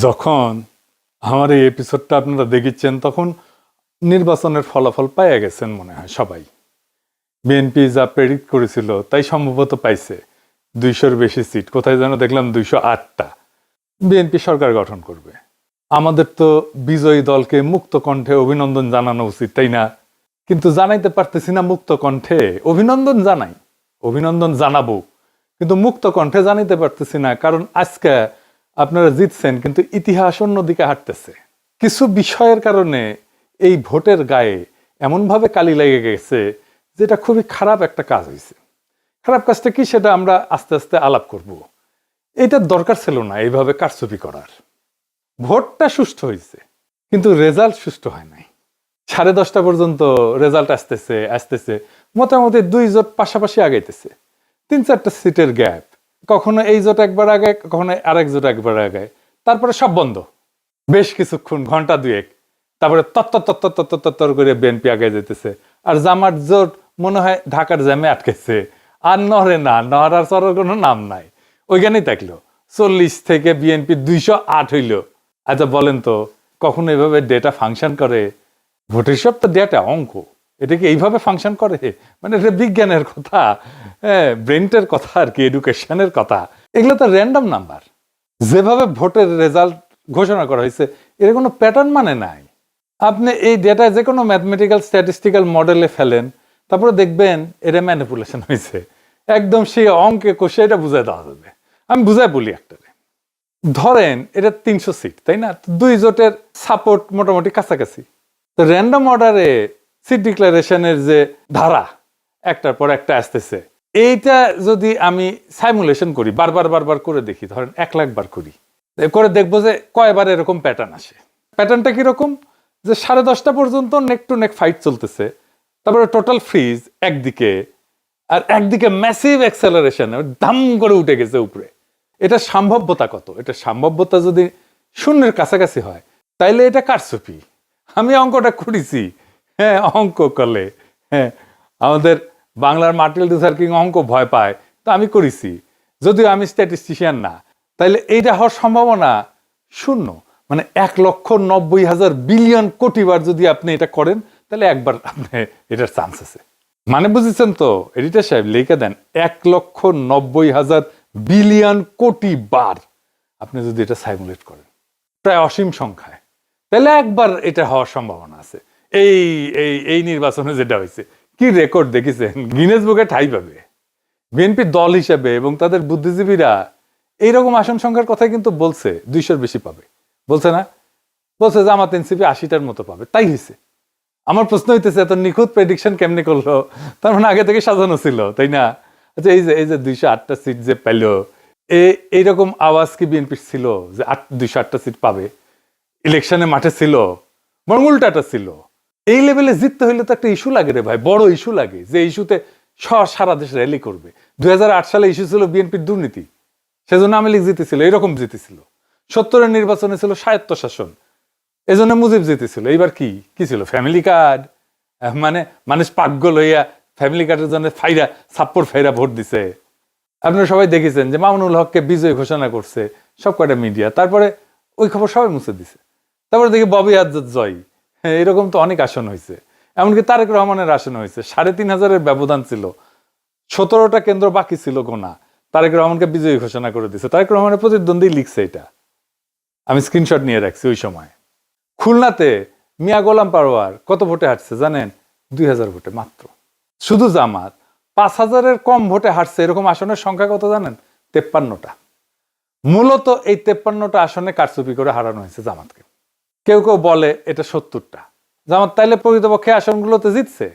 যখন আমার এই এপিসোডটা আপনারা দেখেছেন তখন নির্বাচনের ফলাফল পাইয়া গেছেন মনে হয় সবাই। বিএনপি যা প্রেডিক্ট করেছিল তাই সম্ভবত পাইছে 200-র বেশি সিট, কোথায় যেন দেখলাম 208টা। বিএনপি সরকার গঠন করবে। আমাদের তো বিজয়ী দলকে মুক্ত কণ্ঠে অভিনন্দন জানানো উচিত, তাই না? কিন্তু জানাইতে পারতেছি না মুক্ত কণ্ঠে। অভিনন্দন জানাই, অভিনন্দন জানাবো, কিন্তু মুক্ত কণ্ঠে জানাইতে পারতেছি না, কারণ আজকে আপনারা জিতছেন কিন্তু ইতিহাস অন্যদিকে হাঁটতেছে। কিছু বিষয়ের কারণে এই ভোটের গায়ে এমনভাবে কালি লেগে গেছে যেটা খুবই খারাপ একটা কাজ হয়েছে। খারাপ কাজটা কি সেটা আমরা আস্তে আস্তে আলাপ করব। এইটার দরকার ছিল না এইভাবে কারচুপি করার। ভোটটা সুষ্ঠু হয়েছে কিন্তু রেজাল্ট সুষ্ঠু হয় নাই। 10:30 পর্যন্ত রেজাল্ট আসতেছে মোটামুটি 2 জোট পাশাপাশি আগাইতেছে, 3-4টা সিটের গ্যাপ, কখনো এই জোট একবার আগে, কখনো আরেক জোট একবার আগে, তারপরে সব বন্ধ বেশ কিছুক্ষণ, ঘন্টা 2-1, তারপরে তত্তর করে বিএনপি আগে যেতেছে। আর জামাত জোট মনে হয় ঢাকার জ্যামে আটকেছে, আর নড়ে না, নড়ার চড়ার কোনো নাম নাই, ওইখানেই থাকলো। 40 থেকে বিএনপি 208 হইল। আচ্ছা বলেন তো, কখনো এইভাবে ডেটা ফাংশন করে? ভোটের সব তো ডেটা, অঙ্ক, এটা কি এইভাবে ফাংশন করে? মানে এটা বিজ্ঞানের কথা, হ্যাঁ, ব্রেনটের কথা আর কি, এডুকেশনের কথা। এগুলো তো র্যান্ডম নাম্বার। যেভাবে ভোটের রেজাল্ট ঘোষণা করা হয়েছে এর কোনো প্যাটার্ন মানে নাই। আপনি এই ডেটা যে কোনো ম্যাথমেটিক্যাল স্ট্যাটিস্টিক্যাল মডেলে ফেলেন, তারপরে দেখবেন এটা ম্যানিপুলেশন হয়েছে। একদম সেই অঙ্কে কষে এটা বুঝাই দেওয়া যাবে। আমি বুঝাই বলি একটারে, ধরেন এটা 300 সিট, তাই না? 2 জোটের সাপোর্ট মোটামুটি কাছাকাছি। তো র্যান্ডম অর্ডারে সিট ডিক্লারেশনের যে ধারা একটার পর একটা আসতেছে, এইটা যদি আমি সাইমুলেশন করি, বারবার করে দেখি, ধরেন 1 লাখ বার করি, করে দেখবো যে কয়বার এরকম প্যাটার্ন আসে। প্যাটার্নটা কিরকম? যে 10:30 পর্যন্ত নেক টু নেক ফাইট চলতেছে, তারপরে টোটাল ফ্রিজ একদিকে, আর একদিকে ম্যাসিভ অ্যাক্সেলারেশন, দাম করে উঠে গেছে উপরে। এটা সম্ভাব্যতা কত? এটা সম্ভাব্যতা যদি 0-এর কাছাকাছি হয় তাইলে এটা কারচুপি। আমি অঙ্কটা করেছি, হ্যাঁ, অঙ্ক করলে, হ্যাঁ, আমাদের বাংলার মার্টিন লুথার কিং অঙ্ক ভয় পায়, তো আমি করেছি, যদিও আমি স্ট্যাটিস্টিশিয়ান না। তাইলে এইটা হওয়ার সম্ভাবনা 0। মানে 1,90,000 বিলিয়ন কোটি বার যদি আপনি এটা করেন তাহলে একবার আপনি এটার চান্স আছে। মানে বুঝেছেন তো এডিটর সাহেব, লিখে দেন 1,90,000 বিলিয়ন কোটি বার আপনি যদি এটা সাইমুলেট করেন, প্রায় অসীম সংখ্যায়, তাহলে একবার এটা হওয়ার সম্ভাবনা আছে। এই এই এই নির্বাচনে যেটা হয়েছে, কি রেকর্ড দেখেছেন, গিনেস বুকে ঠাঁই পাবে বিএনপি দল হিসেবে। এবং তাদের বুদ্ধিজীবীরা এইরকম আসন সংখ্যার কথাই কিন্তু বলছে, 200-র বেশি পাবে বলছে না? বলছে জামাত এনসিপি 80টার মতো পাবে, তাই হয়েছে। আমার প্রশ্ন হইতেছে এত নিখুঁত প্রেডিকশন কেমনে করলো? তার মানে আগে থেকে সাজানো ছিল, তাই না? আচ্ছা, এই যে 208টা সিট যে পেল, এইরকম আওয়াজ কি বিএনপি ছিল যে 208টা সিট পাবে? ইলেকশনে মাঠে ছিল, বরং উল্টাটা ছিল। এই লেভেলে জিততে হইলে তো একটা ইস্যু লাগে রে ভাই, বড় ইস্যু লাগে, যে ইস্যুতে সারা দেশ র্যালি করবে। 2008 সালে ইস্যু ছিল বিএনপির দুর্নীতি, সেজন্য আওয়ামী লীগ জিতেছিল, এরকম জিতেছিল। 70-এর নির্বাচনে ছিল স্বায়ত্তশাসন, এজন্য মুজিব জিতেছিল। এইবার কি ছিল? Family card. মানে মানুষ পাগল হইয়া ফ্যামিলি কার্ডের জন্য ছাপ্পর ফাইরা ভোট দিছে। আপনারা সবাই দেখেছেন যে মামুনুল হককে বিজয় ঘোষণা করছে সব কয়টা মিডিয়া, তারপরে ওই খবর সবাই মুছে দিছে। তারপরে দেখি ববি আজাদ জয়, এরকম তো অনেক আসন হয়েছে। এমনকি তারেক রহমানের আসন হয়েছে, 3,500-এর ব্যবধান ছিল, 17টা কেন্দ্র বাকি ছিল গোনা, তারেক রহমানকে বিজয়ী ঘোষণা করে দিছে। তারেক রহমানের প্রতিদ্বন্দ্বী লিখছে, এটা আমি স্ক্রিনশট নিয়ে রাখছি। ওই সময় খুলনাতে মিয়া গোলাম পারোয়ার কত ভোটে হাঁটছে জানেন? 2,000 ভোটে মাত্র। শুধু জামাত 5,000-এর কম ভোটে হাঁটছে এরকম আসনের সংখ্যা কত জানেন? 53টা। মূলত এই 53টা আসনে কারচুপি করে হারানো হয়েছে জামাতকে। কেউ কেউ বলে এটা 70টা। জামাত তাইলে প্রকৃতপক্ষে আসনগুলোতে জিতছে,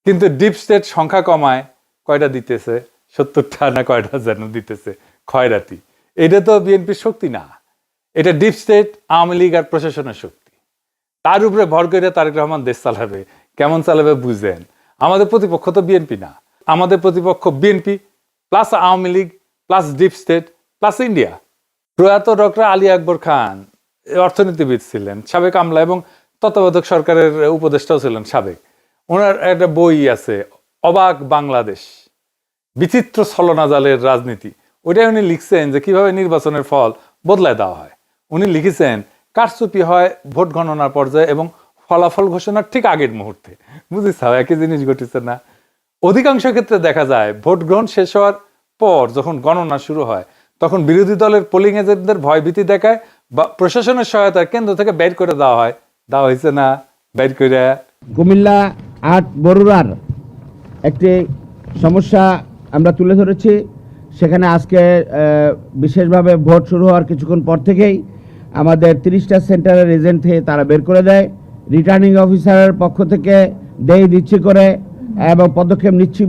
কিন্তু ডিপ স্টেট সংখ্যা কমায় কয়টা দিতেছে? 70টা না কয়টা যেন দিতেছে, খয়রাতি। এটা তো বিএনপির শক্তি না, এটা ডিপ স্টেট, আওয়ামী লীগ আর প্রশাসনের শক্তি। তার উপরে ভর করে তারেক রহমান দেশ চালাবে। কেমন চালাবে বুঝেন? আমাদের প্রতিপক্ষ তো বিএনপি না, আমাদের প্রতিপক্ষ BNP plus Awami League plus deep state plus India. প্রয়াত ডক্টর আলী আকবর খান অর্থনীতিবিদ ছিলেন, সাবেক আমলা এবং তত্ত্বাবধায়ক সরকারের উপদেষ্টাও ছিলেন সাবেক। ওনার একটা বই আছে, অবাক বাংলাদেশ, বিচিত্র ছলনাজালের রাজনীতি। ওইটাই উনি লিখছেন যে কিভাবে নির্বাচনের ফল বদলায় দেওয়া হয়। উনি লিখেছেন কারচুপি হয় ভোট গণনার পর্যায়ে এবং ফলাফল ঘোষণার ঠিক আগের মুহূর্তে। বুঝেছাও একই জিনিস ঘটেছে না? অধিকাংশ ক্ষেত্রে দেখা যায় ভোট গ্রহণ শেষ হওয়ার পর যখন গণনা শুরু হয় তখন বিরোধী দলের পোলিং এজেন্টদের ভয়ভীতি দেখায় বা প্রশাসনের সহায়তায় কেন্দ্র থেকে বের করে দেওয়া হয়েছে না? বের করে কুমিল্লা ৮ বরুড়ার একটি সমস্যা আমরা তুলে ধরেছি। সেখানে আজকে বিশেষভাবে ভোট শুরু হওয়ার কিছুক্ষণ পর থেকেই আমাদের 30টা সেন্টারের এজেন্ট থেকে তারা বের করে দেয়। রিটার্নিং অফিসারের পক্ষ থেকে দেই দিচ্ছি করে এবং পদক্ষেপ নিচ্ছি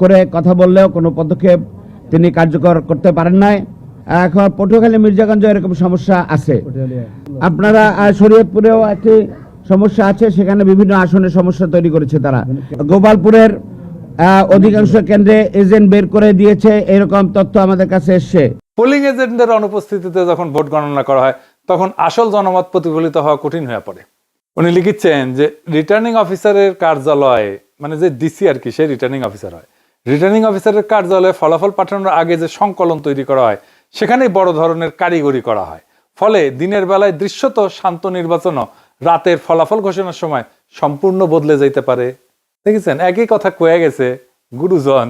করে কথা বললেও কোনো পদক্ষেপ তিনি কার্যকর করতে পারেন নাই। এখন পটুয়াখালী মির্জাগঞ্জ এরকম সমস্যা আছে। আপনারা শরীয়তপুরেও একটি সমস্যা আছে, সেখানে বিভিন্ন আসনে সমস্যা তৈরি করেছে তারা। গোপালপুরের অধিকাংশ কেন্দ্রে এজেন্ট বের করে দিয়েছে, এরকম তথ্য আমাদের কাছে এসছে। পোলিং এজেন্টদের অনুপস্থিতিতে যখন ভোট গণনা করা হয় তখন আসল জনমত প্রতিফলিত হওয়া কঠিন হয়ে পড়ে। উনি লিখেছেন যে রিটার্নিং অফিসারের কার্যালয়ে, মানে যে ডিসি আর কি, সে রিটার্নিং অফিসার হয়। রিটার্নিং অফিসারের কার্যালয়ে ফলাফল পাঠানোর আগে যে সংকলন তৈরি করা হয় সেখানেই বড় ধরনের কারিগরি করা হয়। ফলে দিনের বেলায় দৃশ্যত শান্ত নির্বাচনও রাতের ফলাফল ঘোষণার সময় সম্পূর্ণ বদলে যেতে পারে। দেখেছেন, একই কথা কয়ে গেছে গুরুজন।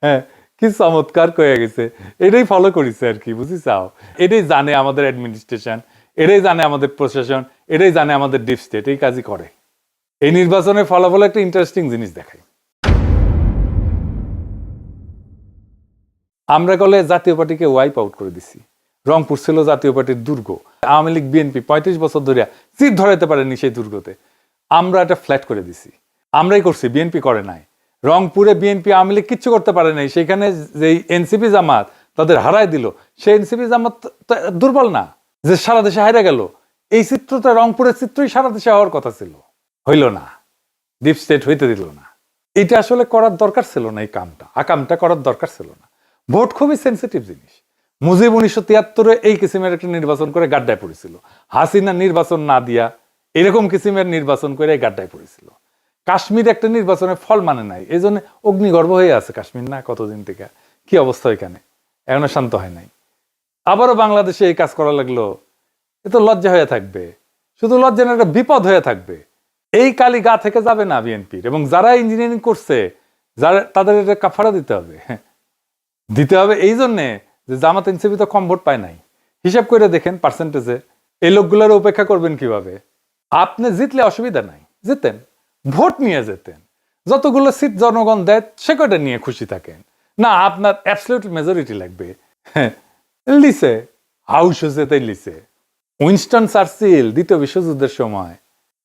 হ্যাঁ, কি চমৎকার কয়ে গেছে। এটাই ফলো করেছে আর কি, বুঝিছাও? এটাই জানে আমাদের অ্যাডমিনিস্ট্রেশন, এটাই জানে আমাদের প্রশাসন, এটাই জানে আমাদের ডিপ স্টেট। এই কাজই করে। এই নির্বাচনের ফলাফল একটা ইন্টারেস্টিং জিনিস দেখায়। আমরা গলে জাতীয় পার্টিকে ওয়াইপ আউট করে দিছি। রংপুর ছিল জাতীয় পার্টির দুর্গ। আওয়ামী লীগ বিএনপি 35 বছর ধরে চিত ধরাইতে পারেনি সেই দুর্গতে। আমরা এটা ফ্ল্যাট করে দিছি। আমরাই করছি, বিএনপি করে নাই। রংপুরে বিএনপি আওয়ামী লীগ কিচ্ছু করতে পারে নাই। সেখানে যে এনসিপি জামাত তাদের হারায় দিল, সেই এনসিপি জামাত দুর্বল না যে সারা দেশে হারিয়ে গেল। এই চিত্রটা, রংপুরের চিত্রই সারা দেশে হওয়ার কথা ছিল, হইল না। ডিপ স্টেট হইতে দিল না। এটা আসলে করার দরকার ছিল না। এই আকামটা করার দরকার ছিল না। ভোট খুবই সেন্সিটিভ জিনিস। মুজিব 1973-এ এই কিসিমের একটা নির্বাচন করে গাড্ডায় পড়েছিল। হাসিনা নির্বাচন না দিয়া এরকম কিসিমের নির্বাচন করে গাড্ডায় পড়েছিল। কাশ্মীর একটা নির্বাচনের ফল মানে নাই, এই জন্য অগ্নিগর্ভ হয়ে আছে কাশ্মীর না কতদিন থেকে। কি অবস্থা এখানে, এখনো শান্ত হয় নাই। আবারও বাংলাদেশে এই কাজ করা লাগলো। এ তো লজ্জা হয়ে থাকবে, শুধু লজ্জা না, একটা বিপদ হয়ে থাকবে। এই কালি গা থেকে যাবে না বিএনপির। এবং যারা ইঞ্জিনিয়ারিং করছে, যারা, তাদের এটা কাফারা দিতে হবে। এই জন্যে যে জামাত এনসিপি তো কম ভোট পায় নাই। হিসাব করে দেখেন পার্সেন্টেজে এই লোকগুলোর উপেক্ষা করবেন কিভাবে? আপনি জিতলে অসুবিধা নাই, জিতেন, ভোট নিয়ে যেতেন। যতগুলো সিট জনগণ দেয় সে কয়টা নিয়ে খুশি থাকেন না। আপনার অ্যাবসলিউট মেজরিটি লাগবে। লিসে হাউস যেতেই লিসে। উইনস্টন চার্চিল দ্বিতীয় বিশ্বযুদ্ধের সময়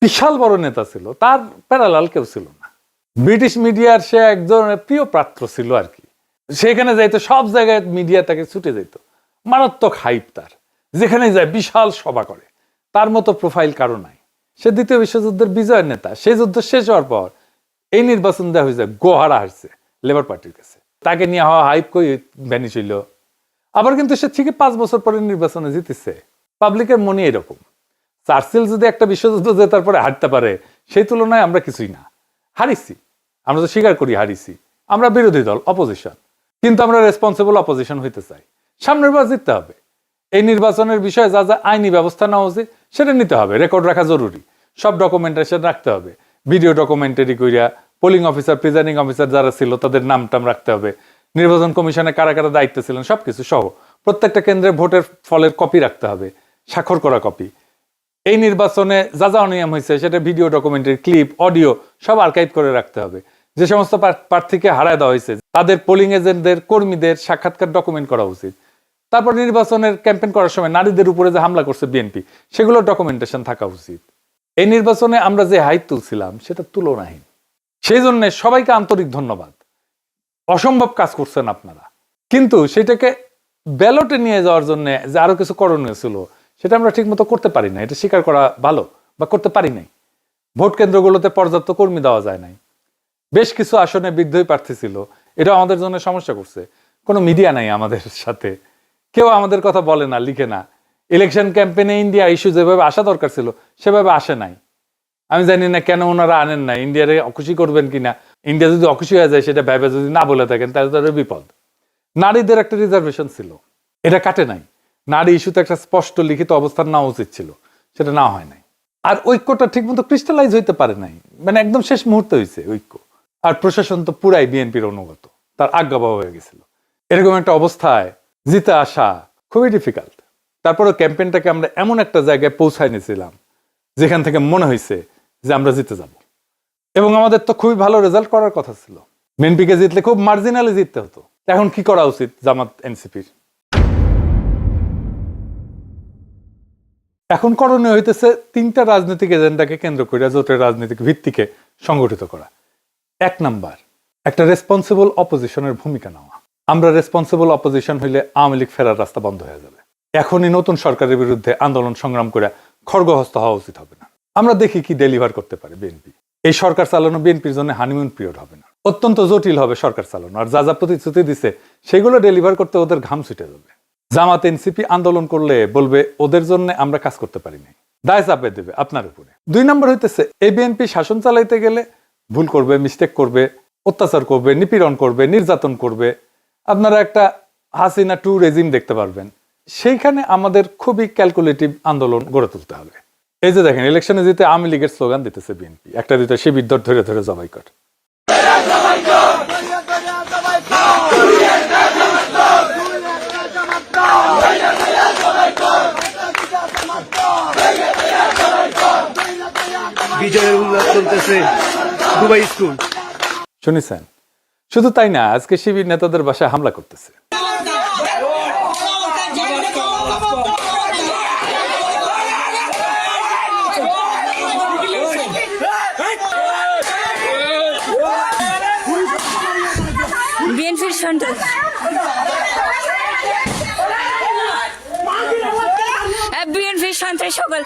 বিশাল বড় নেতা ছিল, তার প্যারালাল কেউ ছিল না। ব্রিটিশ মিডিয়ার সে একজন প্রিয় পাত্র ছিল আর কি। সেখানে যাইতো, সব জায়গায় মিডিয়া তাকে ছুটে যেত। মারাত্মক হাইপ তার, যেখানে যায় বিশাল সভা করে। তার মতো প্রোফাইল কারো নাই। সে দ্বিতীয় বিশ্বযুদ্ধের বিজয়ের নেতা। সেই যুদ্ধ শেষ হওয়ার পর এই নির্বাচন দেওয়া হয়েছে, গোহারা হারছে লেবার পার্টির কাছে। তাকে নিয়ে হওয়া হাইপ কই ভ্যানিশ হইল। আবার কিন্তু সে ঠিকই 5 বছর পরে নির্বাচনে জিতেছে। পাবলিকের মনে এরকম। চার্চিল যদি একটা বিশ্বযুদ্ধ জেতার পরে হারতে পারে, সেই তুলনায় আমরা কিছুই না। হারিছি, আমরা তো স্বীকার করি হারিছি। আমরা বিরোধী দল, অপোজিশন, কিন্তু আমরা রেসপন্সিবল অপোজিশন হইতে চাই। সামনের বার জিততে হবে। এই নির্বাচনের বিষয়ে যা যা আইনি ব্যবস্থা নেওয়া উচিত সেটা নিতে হবে। রেকর্ড রাখা জরুরি, সব ডকুমেন্টেশন রাখতে হবে। ভিডিও ডকুমেন্টারি কইরা পোলিং অফিসার, প্রিজাইডিং অফিসার যারা ছিল তাদের নাম টাম রাখতে হবে। নির্বাচন কমিশনে কারা কারা দায়িত্ব ছিলেন সবকিছু সহ প্রত্যেকটা কেন্দ্রে ভোটের ফলের কপি রাখতে হবে, স্বাক্ষর করা কপি। এই নির্বাচনে যা যা অনিয়ম হয়েছে সেটা ভিডিও ডকুমেন্টারি, ক্লিপ, অডিও সব আর্কাইভ করে রাখতে হবে। যে সমস্ত প্রার্থীকে হারায় দেওয়া হয়েছে তাদের পোলিং এজেন্টদের, কর্মীদের সাক্ষাৎকার ডকুমেন্ট করা উচিত। তারপর নির্বাচনের ক্যাম্পেইন করার সময় নারীদের উপরে যে হামলা করছে বিএনপি, সেগুলো ডকুমেন্টেশন থাকা উচিত। এই নির্বাচনে আমরা যে হাইপ তুলছিলাম সেটা তুলনাহীন। সেই জন্য সবাইকে আন্তরিক ধন্যবাদ। অসম্ভব কাজ করছেন আপনারা। কিন্তু সেটাকে ব্যালটে নিয়ে যাওয়ার জন্য যে আরো কিছু করণীয় ছিল সেটা আমরা ঠিক মতো করতে পারি না। এটা স্বীকার করা ভালো, বা করতে পারি নাই। ভোট কেন্দ্রগুলোতে পর্যাপ্ত কর্মী দেওয়া যায় নাই। বেশ কিছু আসনে বিদ্রোহী প্রার্থী ছিল, এটা আমাদের জন্য সমস্যা করছে। কোনো মিডিয়া নাই আমাদের সাথে, কেউ আমাদের কথা বলে না, লিখে না। ইলেকশন ক্যাম্পেইনে ইন্ডিয়া ইস্যু যেভাবে আসা দরকার ছিল সেভাবে আসে নাই। আমি জানি না কেন ওনারা আনেন না। ইন্ডিয়ারে অখুশি করবেন কিনা, ইন্ডিয়া যদি অখুশি হয়ে যায় সেটা ভেবে যদি না বলে থাকেন তাহলে তাদের বিপদ। নারীদের একটা রিজার্ভেশন ছিল, এটা কাটে নাই। নারী ইস্যুতে একটা স্পষ্ট লিখিত অবস্থান নেওয়া উচিত ছিল, সেটা না হয় নাই। আর ঐক্যটা ঠিক মতো ক্রিস্টালাইজ হইতে পারে নাই, মানে একদম শেষ মুহূর্তে হয়েছে ঐক্য। আর প্রশাসন তো পুরাই বিএনপির অনুগত, তার আজ্ঞাবহ হয়ে গেছিল। এরকম একটা অবস্থায় জিতে আসা খুবই ডিফিকাল্ট। তারপরে ক্যাম্পেইনটাকে আমরা এমন একটা জায়গায় পৌঁছায় নিয়েছিলাম যেখান থেকে মনে হয়েছে যে আমরা জিতে যাব, এবং আমাদের তো খুবই ভালো রেজাল্ট করার কথা ছিল। বিএনপিকে জিতলে খুব মার্জিনালি জিততে হতো। এখন কি করা উচিত জামাত এনসিপির? এখন করণীয় হইতেছে 3টা রাজনৈতিক এজেন্ডাকে কেন্দ্র করে জোটের রাজনৈতিক ভিত্তিকে সংগঠিত করা। 1 নাম্বার, একটা রেসপন্সিবল অপোজিশনের ভূমিকা নেওয়া। আমরা রেসপন্সিবল অপোজিশন হইলে আওয়ামী লীগ ফেরার রাস্তা বন্ধ হয়ে যাবে। এখনই নতুন সরকারের বিরুদ্ধে আন্দোলন সংগ্রাম করে খড়গহস্ত হওয়া উচিত হবে না। আমরা দেখি কি ডেলিভার করতে পারে বিএনপি। এই সরকার চালানো বিএনপির জন্য হানিমুন পিরিয়ড হবে না, অত্যন্ত জটিল হবে সরকার চালানো। আর যা যা প্রতিশ্রুতি দিছে সেগুলো ডেলিভার করতে ওদের ঘাম ছুটে যাবে। জামাত এনসিপি আন্দোলন করলে বলবে ওদের জন্য আমরা কাজ করতে পারি নাই, দায় চাপে দেবে আপনার উপরে। 2 নম্বর হইতেছে এই বিএনপি শাসন চালাইতে গেলে ভুল করবে, মিস্টেক করবে, অত্যাচার করবে, নিপীড়ন করবে, নির্যাতন করবে। আপনারা একটা হাসিনা 2 রেজিম দেখতে পারবেন। সেইখানে আমাদের খুবই ক্যালকুলেটিভ আন্দোলন গড়ে তুলতে হবে। এই যে দেখেন, ইলেকশনে জিতে আওয়ামী লীগের স্লোগান দিতেছে বিএনপি, একটা দুইটা শিবির ধরে ধরে জবাই কর। বিজয়ের উল্লাস চলতেছে দুবাই স্কুল। শুনেছেন? শুধু তাই না, আজকে শিবির নেতাদের বাসায় হামলা করতেছে। বিএনপির সন্ত্রাস, বিএনপির সন্ত্রাস সকল।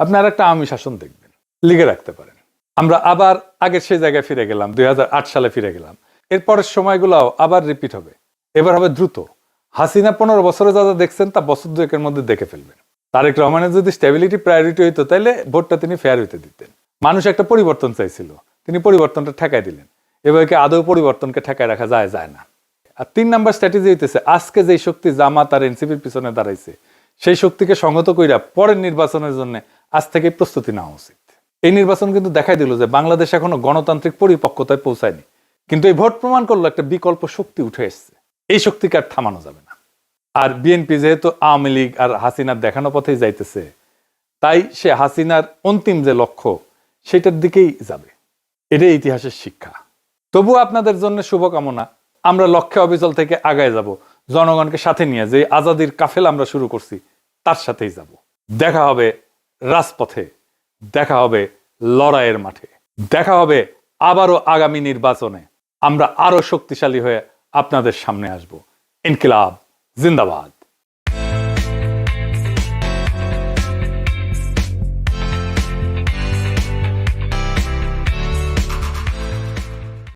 আপনার একটা আওয়ামী শাসন দেখবেন, লিগে রাখতে পারেন। আমরা আবার আগের সেই জায়গায় ফিরে গেলাম, 2008 সালে ফিরে গেলাম। এরপরের সময়গুলোও আবার রিপিট হবে, এবার হবে দ্রুত। হাসিনা 15 বছরে যা যা দেখছেন তা বছর 2-এর মধ্যে দেখে ফেলবেন। তারেক রহমানের যদি স্টেবিলিটি প্রায়োরিটি হইতো তাহলে ভোটটা তিনি ফেয়ার হইতে দিতেন। মানুষ একটা পরিবর্তন চাইছিল, তিনি পরিবর্তনটা ঠেকাই দিলেন। এভাবে আদৌ পরিবর্তনকে ঠেকায় রাখা যায় না। আর 3 নাম্বার স্ট্র্যাটেজি হইতেছে আজকে যেই শক্তি জামাত আর এনসিপির পিছনে দাঁড়াইছে সেই শক্তিকে সংহত কইরা পরের নির্বাচনের জন্য আজ থেকে প্রস্তুতি নেওয়া উচিত। এই নির্বাচন কিন্তু দেখাই দিল যে বাংলাদেশ এখনো গণতান্ত্রিক পরিপক্কতায় পৌঁছায়নি, কিন্তু এই ভোট প্রমাণ করলো একটা বিকল্প শক্তি উঠে এসছে। এই শক্তিকে আর থামানো যাবে না। আর বিএনপি যেহেতু আওয়ামী লীগ আর হাসিনার দেখানো পথেই যাইতেছে, তাই সে হাসিনার অন্তিম যে লক্ষ্য সেটার দিকেই যাবে। এটাই ইতিহাসের শিক্ষা। তবুও আপনাদের জন্য শুভকামনা। আমরা লক্ষ্যে অবিচল থেকে আগায় যাব, জনগণকে সাথে নিয়ে যে আজাদির কাফেলা আমরা শুরু করছি তার সাথেই যাব। দেখা হবে রাজপথে, দেখা হবে লড়াইয়ের মাঠে, দেখা হবে আবারও আগামী নির্বাচনে। আমরা আরো শক্তিশালী হয়ে আপনাদের সামনে আসব। ইনকিলাব জিন্দাবাদ।